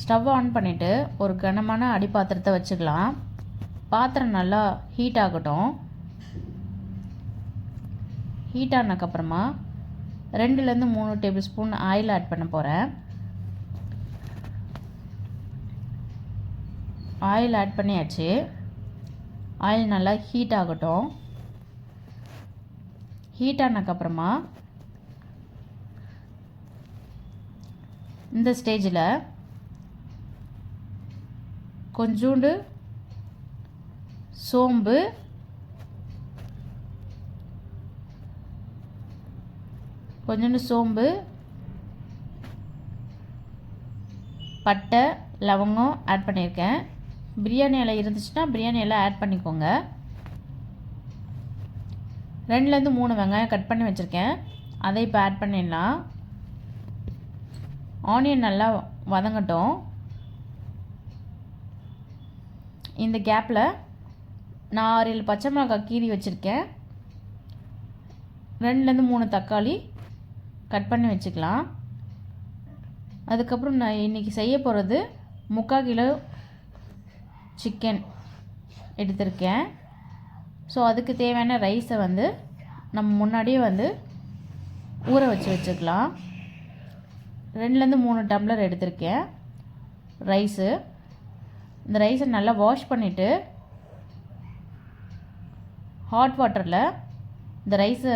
Stove on பண்ணிவிட்டு ஒரு கனமான அடி பாத்திரத்தை வச்சுக்கலாம். பாத்திரம் நல்லா ஹீட் ஆகட்டும். ஹீட் ஆனதுக்கப்புறமா 2லேருந்து 3 டேபிள் ஸ்பூன் ஆயில் ஆட் பண்ண போகிறேன். ஆயில் ஆட் பண்ணியாச்சு. ஆயில் நல்லா ஹீட் ஆகட்டும். ஹீட் ஆனதுக்கப்புறமா இந்த ஸ்டேஜில் கொஞ்சோண்டு சோம்பு, பட்டை, லவங்கம் ஆட் பண்ணியிருக்கேன். பிரியாணி இலை இருந்துச்சுன்னா பிரியாணி இலை ஆட் பண்ணிக்கோங்க. 2லேருந்து 3 வெங்காயம் கட் பண்ணி வச்சுருக்கேன். அதை இப்போ ஆட் பண்ணிடலாம். ஆனியன் நல்லா வதங்கட்டும். இந்த கேப்பில் நான் 6-7 பச்சை மிளகாய் கீறி வச்சுருக்கேன். 2லேருந்து 3 தக்காளி கட் பண்ணி வச்சுக்கலாம். அதுக்கப்புறம் நான் இன்றைக்கி செய்ய போகிறது 3/4 கிலோ சிக்கன் எடுத்திருக்கேன். ஸோ அதுக்கு தேவையான ரைஸை நம்ம முன்னாடியே ஊற வச்சுக்கலாம். 2லேருந்து 3 டம்ளர் எடுத்திருக்கேன் ரைஸு. இந்த ரைஸை நல்லா வாஷ் பண்ணிவிட்டு ஹாட் வாட்டரில் இந்த ரைஸை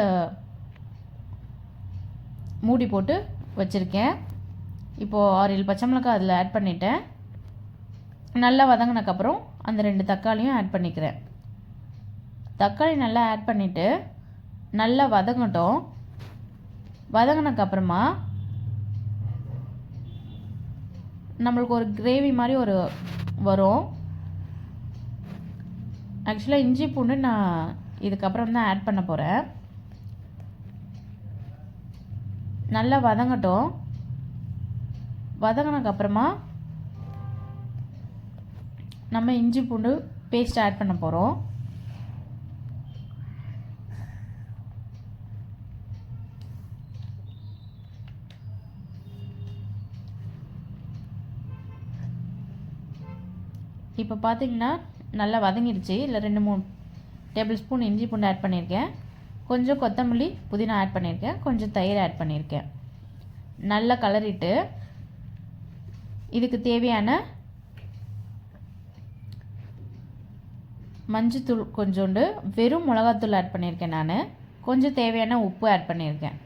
மூடி போட்டு வச்சுருக்கேன். இப்போது 6-7 பச்சை மிளகாய் அதில் ஆட் பண்ணிட்டேன். நல்லா வதங்கினக்கப்புறம் அந்த 2 தக்காளியும் ஆட் பண்ணிக்கிறேன். தக்காளி நல்லா ஆட் பண்ணிவிட்டு நல்லா வதங்கட்டும். வதங்கினக்கப்புறமா நம்மளுக்கு ஒரு கிரேவி மாதிரி வரும். ஆக்சுவலாக இஞ்சி பூண்டு நான் இதுக்கப்புறம் தான் ஆட் பண்ண போகிறேன். நல்லா வதங்கட்டும். வதங்கினக்கப்புறமா நம்ம இஞ்சி பூண்டு பேஸ்ட் ஆட் பண்ண போகிறோம். இப்போ பார்த்தீங்கன்னா நல்லா வதங்கிடுச்சு. இல்லை 2-3 டேபிள் ஸ்பூன் இஞ்சி பூண்டு ஆட் பண்ணியிருக்கேன். கொஞ்சம் கொத்தமல்லி புதினா ஆட் பண்ணியிருக்கேன். கொஞ்சம் தயிர் ஆட் பண்ணியிருக்கேன். நல்லா கலரிட்டு இதுக்கு தேவையான மஞ்சத்தூள் கொஞ்சோண்டு, வெறும் மிளகாத்தூள் ஆட் பண்ணியிருக்கேன். நான் கொஞ்சம் தேவையான உப்பு ஆட் பண்ணியிருக்கேன்.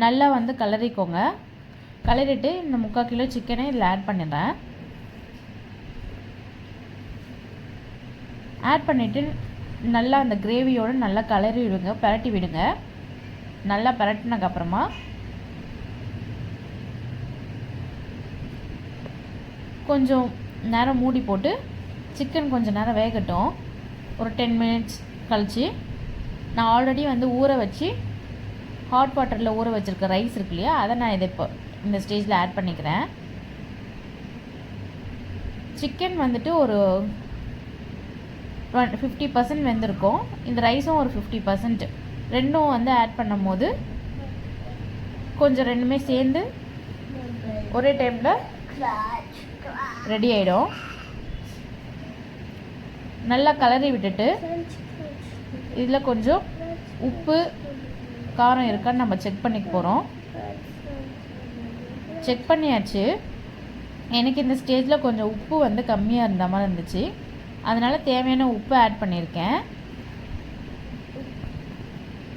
நல்லா கலரிக்கோங்க. கலரிட்டு இந்த 3/4 கிலோ சிக்கனை இதில் ஆட் பண்ணிடுறேன். ஆட் பண்ணிவிட்டு நல்லா அந்த கிரேவியோடு நல்லா கலரி விடுங்க, பரட்டி விடுங்க. நல்லா பரட்டினதுக்கப்புறமா கொஞ்சம் நேரம் மூடி போட்டு சிக்கன் கொஞ்சம் நேரம் வேகட்டும். ஒரு 10 மினிட்ஸ் கழித்து நான் ஆல்ரெடி ஊற வச்சு ஹாட் வாட்டரில் ஊற வச்சுருக்க ரைஸ் இருக்கு இல்லையா, அதை நான் இதை இப்போ இந்த ஸ்டேஜில் ஆட் பண்ணிக்கிறேன். சிக்கன் ஒரு 50% வெந்திருக்கும். இந்த ரைஸும் ஒரு 50%. ரெண்டும் ஆட் பண்ணும் போது கொஞ்சம் ரெண்டுமே சேர்ந்து ஒரே டைமில் ரெடி ஆகிடும். நல்லா கலரி விட்டுட்டு இதில் கொஞ்சம் உப்பு காரம் இருக்கான்னு நம்ம செக் பண்ணிக்க போகிறோம். செக் பண்ணியாச்சு. எனக்கு இந்த ஸ்டேஜில் கொஞ்சம் உப்பு கம்மியாக இருந்த மாதிரி இருந்துச்சு. அதனால் தேவையான உப்பு ஆட் பண்ணியிருக்கேன்.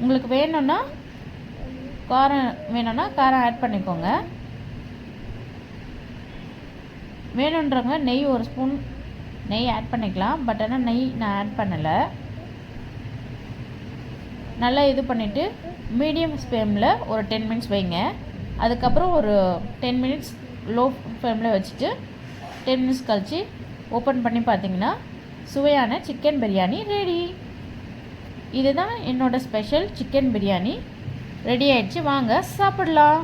உங்களுக்கு வேணும்னா காரம் ஆட் பண்ணிக்கோங்க. வேணுன்றவங்க நெய் 1 ஸ்பூன் நெய் ஆட் பண்ணிக்கலாம். பட் ஆனால் நெய் நான் ஆட் பண்ணலை. நல்லா இது பண்ணிவிட்டு மீடியம் ஃப்ளேமில் ஒரு 10 மினிட்ஸ் வைங்க. அதுக்கப்புறம் ஒரு 10 மினிட்ஸ் லோ ஃப்ளேமில் வச்சுட்டு 10 மினிட்ஸ் கழித்து ஓப்பன் பண்ணி பார்த்தீங்கன்னா சுவையான சிக்கன் பிரியாணி ரெடி. இதுதான் என்னோடய ஸ்பெஷல் சிக்கன் பிரியாணி ரெடி ஆயிடுச்சு. வாங்க சாப்பிடலாம்.